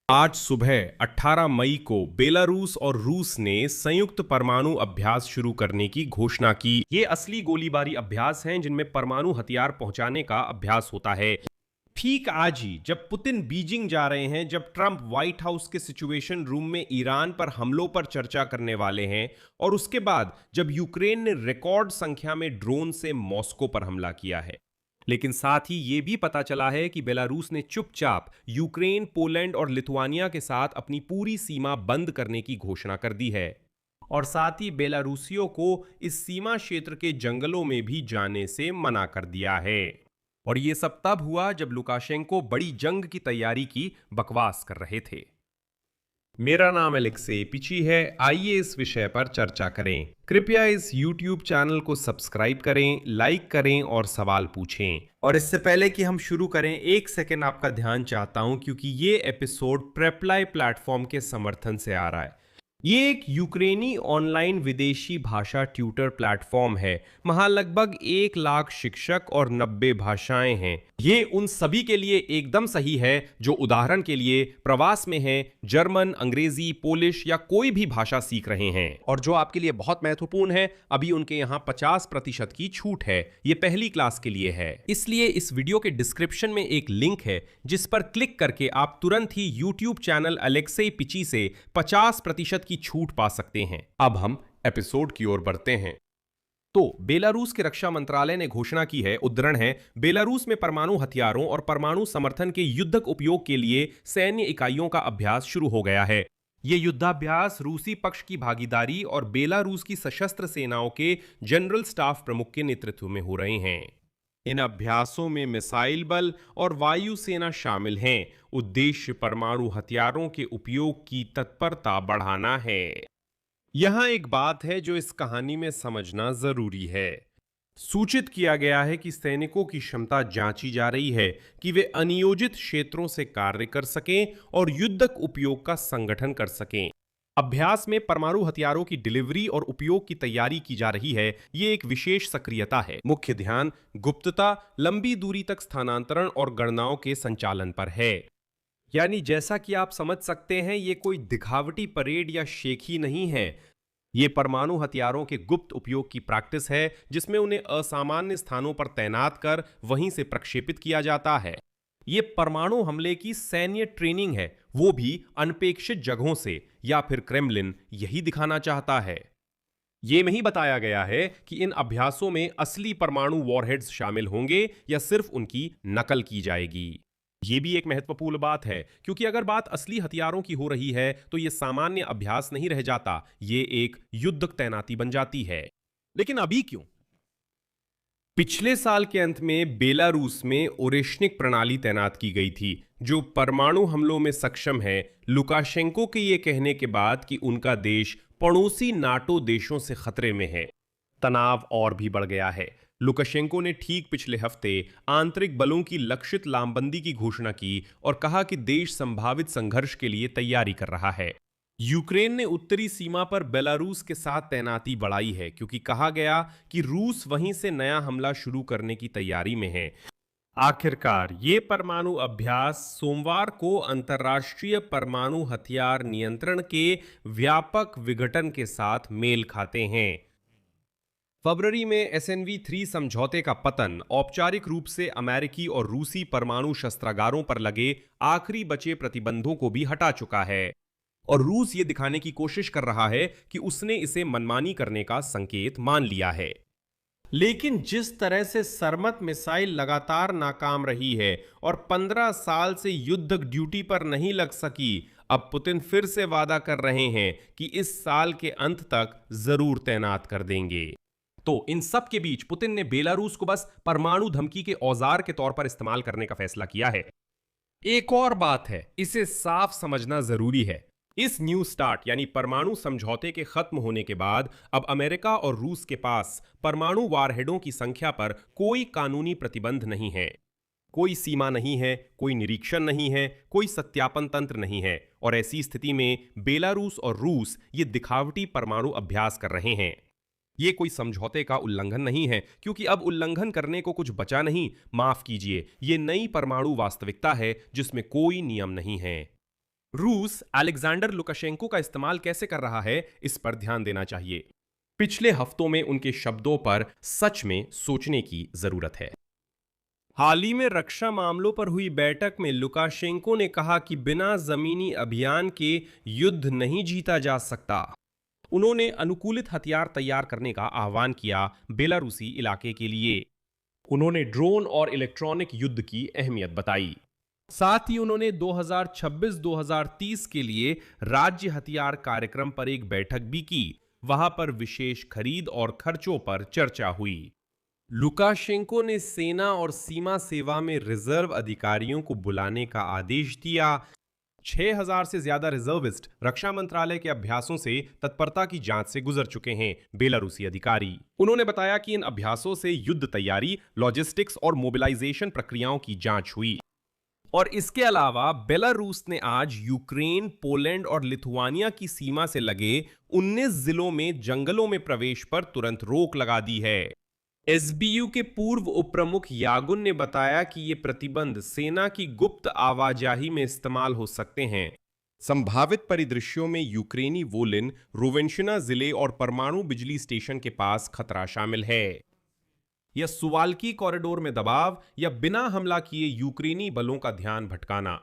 आज सुबह 18 मई को बेलारूस और रूस ने संयुक्त परमाणु अभ्यास शुरू करने की घोषणा की। ये असली गोलीबारी अभ्यास हैं जिनमें परमाणु हथियार पहुंचाने का अभ्यास होता है। ठीक आज ही जब पुतिन बीजिंग जा रहे हैं, जब ट्रंप व्हाइट हाउस के सिचुएशन रूम में ईरान पर हमलों पर चर्चा करने वाले हैं, और उसके बाद जब यूक्रेन ने रिकॉर्ड संख्या में ड्रोन से मॉस्को पर हमला किया है। लेकिन साथ ही ये भी पता चला है कि बेलारूस ने चुपचाप यूक्रेन, पोलैंड और लिथुआनिया के साथ अपनी पूरी सीमा बंद करने की घोषणा कर दी है। और साथ ही बेलारूसियों को इस सीमा क्षेत्र के जंगलों में भी जाने से मना कर दिया है। और ये सब तब हुआ जब लुकाशेंको बड़ी जंग की तैयारी की बकवास कर रहे थे। मेरा नाम एलेक्सेई पिची है। आइए इस विषय पर चर्चा करें। कृपया इस YouTube चैनल को सब्सक्राइब करें, लाइक करें और सवाल पूछें। और इससे पहले कि हम शुरू करें, एक सेकेंड आपका ध्यान चाहता हूं, क्योंकि ये एपिसोड प्रेपलाई प्लेटफॉर्म के समर्थन से आ रहा है। ये एक यूक्रेनी ऑनलाइन विदेशी भाषा ट्यूटर प्लेटफॉर्म है। वहां लगभग 1 लाख शिक्षक और 90 भाषाएं हैं। ये उन सभी के लिए एकदम सही है जो उदाहरण के लिए प्रवास में हैं, जर्मन, अंग्रेजी, पोलिश या कोई भी भाषा सीख रहे हैं। और जो आपके लिए बहुत महत्वपूर्ण है, अभी उनके यहाँ 50% की छूट है। ये पहली क्लास के लिए है। इसलिए इस वीडियो के डिस्क्रिप्शन में एक लिंक है जिस पर क्लिक करके आप तुरंत ही YouTube चैनल एलेक्सेई पिची से 50% की छूट पा सकते हैं। अब हम एपिसोड की ओर बढ़ते हैं। तो बेलारूस के रक्षा मंत्रालय ने घोषणा की है, उद्धरण है, बेलारूस में परमाणु हथियारों और परमाणु समर्थन के युद्धक उपयोग के लिए सैन्य इकाइयों का अभ्यास शुरू हो गया है। ये युद्धाभ्यास रूसी पक्ष की भागीदारी और बेलारूस की सशस्त्र सेनाओं के जनरल स्टाफ प्रमुख के नेतृत्व में हो रहे हैं। इन अभ्यासों में मिसाइल बल और वायु सेना शामिल हैं। उद्देश्य परमाणु हथियारों के उपयोग की तत्परता बढ़ाना है। यहां एक बात है जो इस कहानी में समझना जरूरी है। सूचित किया गया है कि सैनिकों की क्षमता जांची जा रही है कि वे अनियोजित क्षेत्रों से कार्य कर सकें और युद्धक उपयोग का संगठन कर सकें। अभ्यास में परमाणु हथियारों की डिलीवरी और उपयोग की तैयारी की जा रही है। ये एक विशेष सक्रियता है। मुख्य ध्यान गुप्तता, लंबी दूरी तक स्थानांतरण और गणनाओं के संचालन पर है। यानी जैसा कि आप समझ सकते हैं, ये कोई दिखावटी परेड या शेखी नहीं है। ये परमाणु हथियारों के गुप्त उपयोग की प्रैक्टिस है, जिसमें उन्हें असामान्य स्थानों पर तैनात कर वहीं से प्रक्षेपित किया जाता है। ये परमाणु हमले की सैन्य ट्रेनिंग है, वो भी अनपेक्षित जगहों से, या फिर क्रेमलिन यही दिखाना चाहता है। ये नहीं बताया गया है कि इन अभ्यासों में असली परमाणु वॉरहेड्स शामिल होंगे या सिर्फ उनकी नकल की जाएगी। ये भी एक महत्वपूर्ण बात है, क्योंकि अगर बात असली हथियारों की हो रही है तो ये सामान्य अभ्यास नहीं रह जाता, ये एक युद्धक तैनाती बन जाती है। लेकिन अभी क्यों? पिछले साल के अंत में बेलारूस में ओरेशनिक प्रणाली तैनात की गई थी, जो परमाणु हमलों में सक्षम है, लुकाशेंको के ये कहने के बाद कि उनका देश पड़ोसी नाटो देशों से खतरे में है। तनाव और भी बढ़ गया है। लुकाशेंको ने ठीक पिछले हफ्ते आंतरिक बलों की लक्षित लामबंदी की घोषणा की और कहा कि देश संभावित संघर्ष के लिए तैयारी कर रहा है। यूक्रेन ने उत्तरी सीमा पर बेलारूस के साथ तैनाती बढ़ाई है, क्योंकि कहा गया कि रूस वहीं से नया हमला शुरू करने की तैयारी में है। आखिरकार ये परमाणु अभ्यास सोमवार को अंतर्राष्ट्रीय परमाणु हथियार नियंत्रण के व्यापक विघटन के साथ मेल खाते हैं। फरवरी में SNV3 समझौते का पतन औपचारिक रूप से अमेरिकी और रूसी परमाणु शस्त्रागारों पर लगे आखिरी बचे प्रतिबंधों को भी हटा चुका है। और रूस ये दिखाने की कोशिश कर रहा है कि उसने इसे मनमानी करने का संकेत मान लिया है। लेकिन जिस तरह से सरमत मिसाइल लगातार नाकाम रही है और 15 साल से युद्धक ड्यूटी पर नहीं लग सकी, अब पुतिन फिर से वादा कर रहे हैं कि इस साल के अंत तक जरूर तैनात कर देंगे। तो इन सब के बीच पुतिन ने बेलारूस को बस परमाणु धमकी के औजार के तौर पर इस्तेमाल करने का फैसला किया है। एक और बात है, इसे साफ समझना जरूरी है। इस न्यू स्टार्ट यानी परमाणु समझौते के खत्म होने के बाद अब अमेरिका और रूस के पास परमाणु वारहेडों की संख्या पर कोई कानूनी प्रतिबंध नहीं है। कोई सीमा नहीं है, कोई निरीक्षण नहीं है, कोई सत्यापन तंत्र नहीं है। और ऐसी स्थिति में बेलारूस और रूस ये दिखावटी परमाणु अभ्यास कर रहे हैं। ये कोई समझौते का उल्लंघन नहीं है, क्योंकि अब उल्लंघन करने को कुछ बचा नहीं। माफ कीजिए, ये नई परमाणु वास्तविकता है जिसमें कोई नियम नहीं है। रूस अलेक्जेंडर लुकाशेंको का इस्तेमाल कैसे कर रहा है, इस पर ध्यान देना चाहिए। पिछले हफ्तों में उनके शब्दों पर सच में सोचने की जरूरत है। हाल ही में रक्षा मामलों पर हुई बैठक में लुकाशेंको ने कहा कि बिना जमीनी अभियान के युद्ध नहीं जीता जा सकता। उन्होंने अनुकूलित हथियार तैयार करने का आह्वान किया बेलारूसी इलाके के लिए। उन्होंने ड्रोन और इलेक्ट्रॉनिक युद्ध की अहमियत बताई। साथ ही उन्होंने 2026-2030 के लिए राज्य हथियार कार्यक्रम पर एक बैठक भी की। वहां पर विशेष खरीद और खर्चों पर चर्चा हुई। लुकाशेंको ने सेना और सीमा सेवा में रिजर्व अधिकारियों को बुलाने का आदेश दिया। 6000 से ज्यादा रिजर्विस्ट रक्षा मंत्रालय के अभ्यासों से तत्परता की जांच से गुजर चुके हैं बेलारूसी अधिकारी। उन्होंने बताया कि इन अभ्यासों से युद्ध तैयारी, लॉजिस्टिक्स और मोबिलाइजेशन प्रक्रियाओं की जांच हुई। और इसके अलावा बेलारूस ने आज यूक्रेन, पोलैंड और लिथुआनिया की सीमा से लगे 19 जिलों में जंगलों में प्रवेश पर तुरंत रोक लगा दी है। एसबीयू के पूर्व उपप्रमुख यागुन ने बताया कि ये प्रतिबंध सेना की गुप्त आवाजाही में इस्तेमाल हो सकते हैं। संभावित परिदृश्यों में यूक्रेनी वोलिन, रोवेंशिना जिले और परमाणु बिजली स्टेशन के पास खतरा शामिल है। या सुवाल्की कॉरिडोर में दबाव या बिना हमला किए यूक्रेनी बलों का ध्यान भटकाना।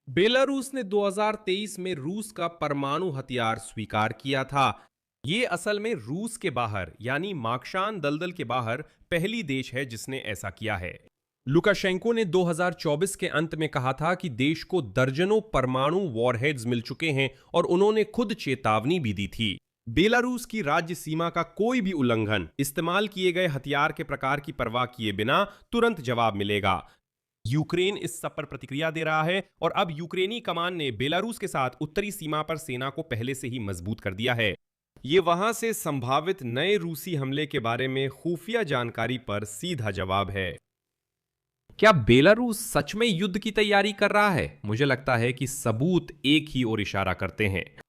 बेलारूस ने 2023 में रूस का परमाणु हथियार स्वीकार किया था। ये असल में रूस के बाहर यानी माकशान दलदल के बाहर पहली देश है जिसने ऐसा किया है। लुकाशेंको ने 2024 के अंत में कहा था कि देश को दर्जनों परमाणु वॉरहेड्स मिल चुके हैं और उन्होंने खुद चेतावनी भी दी थी। बेलारूस की राज्य सीमा का कोई भी उल्लंघन इस्तेमाल किए गए हथियार के प्रकार की परवाह किए बिना तुरंत जवाब मिलेगा। यूक्रेन इस सब पर प्रतिक्रिया दे रहा है और अब यूक्रेनी कमान ने बेलारूस के साथ उत्तरी सीमा पर सेना को पहले से ही मजबूत कर दिया है। ये वहां से संभावित नए रूसी हमले के बारे में खुफिया जानकारी पर सीधा जवाब है। क्या बेलारूस सच में युद्ध की तैयारी कर रहा है? मुझे लगता है कि सबूत एक ही ओर इशारा करते हैं।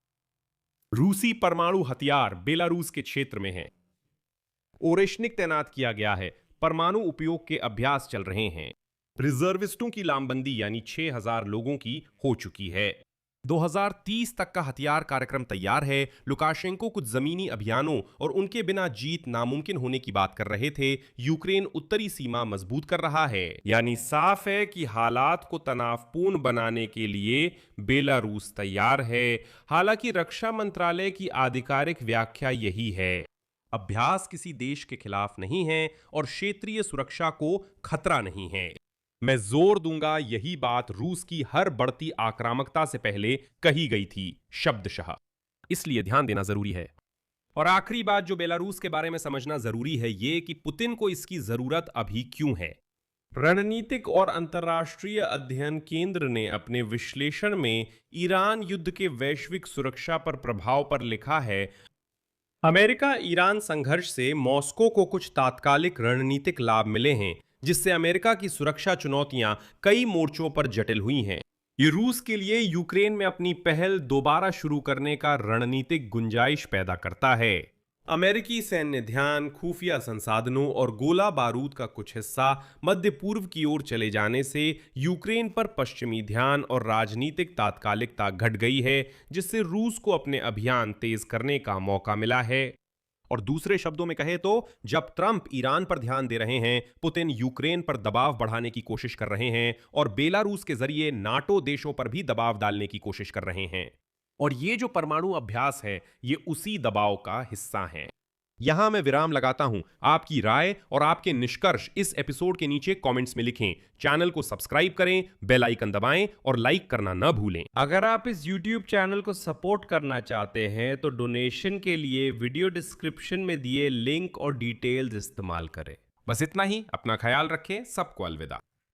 रूसी परमाणु हथियार बेलारूस के क्षेत्र में हैं। ओरेशनिक तैनात किया गया है। परमाणु उपयोग के अभ्यास चल रहे हैं। रिजर्विस्टों की लामबंदी यानी 6000 लोगों की हो चुकी है। 2030 तक का हथियार कार्यक्रम तैयार है। लुकाशेंको कुछ जमीनी अभियानों और उनके बिना जीत नामुमकिन होने की बात कर रहे थे। यूक्रेन उत्तरी सीमा मजबूत कर रहा है। यानी साफ है कि हालात को तनावपूर्ण बनाने के लिए बेलारूस तैयार है। हालांकि रक्षा मंत्रालय की आधिकारिक व्याख्या यही है। अभ्यास किसी देश के खिलाफ नहीं है और क्षेत्रीय सुरक्षा को खतरा नहीं है। मैं जोर दूंगा, यही बात रूस की हर बढ़ती आक्रामकता से पहले कही गई थी, शब्दशः। इसलिए ध्यान देना जरूरी है। और आखिरी बात जो बेलारूस के बारे में समझना जरूरी है ये कि पुतिन को इसकी जरूरत अभी क्यों है। रणनीतिक और अंतर्राष्ट्रीय अध्ययन केंद्र ने अपने विश्लेषण में ईरान युद्ध के वैश्विक सुरक्षा पर प्रभाव पर लिखा है, अमेरिका ईरान संघर्ष से मॉस्को को कुछ तात्कालिक रणनीतिक लाभ मिले हैं, जिससे अमेरिका की सुरक्षा चुनौतियां कई मोर्चों पर जटिल हुई हैं। ये रूस के लिए यूक्रेन में अपनी पहल दोबारा शुरू करने का रणनीतिक गुंजाइश पैदा करता है। अमेरिकी सैन्य ध्यान, खुफिया संसाधनों और गोला बारूद का कुछ हिस्सा मध्य पूर्व की ओर चले जाने से यूक्रेन पर पश्चिमी ध्यान और राजनीतिक तात्कालिकता घट गई है, जिससे रूस को अपने अभियान तेज करने का मौका मिला है। और दूसरे शब्दों में कहे तो जब ट्रंप ईरान पर ध्यान दे रहे हैं, पुतिन यूक्रेन पर दबाव बढ़ाने की कोशिश कर रहे हैं और बेलारूस के जरिए नाटो देशों पर भी दबाव डालने की कोशिश कर रहे हैं। और ये जो परमाणु अभ्यास है ये उसी दबाव का हिस्सा है। यहां मैं विराम लगाता हूं। आपकी राय और आपके निष्कर्ष इस एपिसोड के नीचे कमेंट्स में लिखें। चैनल को सब्सक्राइब करें, बेल आइकन दबाएं और लाइक करना न भूलें। अगर आप इस YouTube चैनल को सपोर्ट करना चाहते हैं तो डोनेशन के लिए वीडियो डिस्क्रिप्शन में दिए लिंक और डिटेल्स इस्तेमाल करें। बस इतना ही। अपना ख्याल रखें। सबको अलविदा।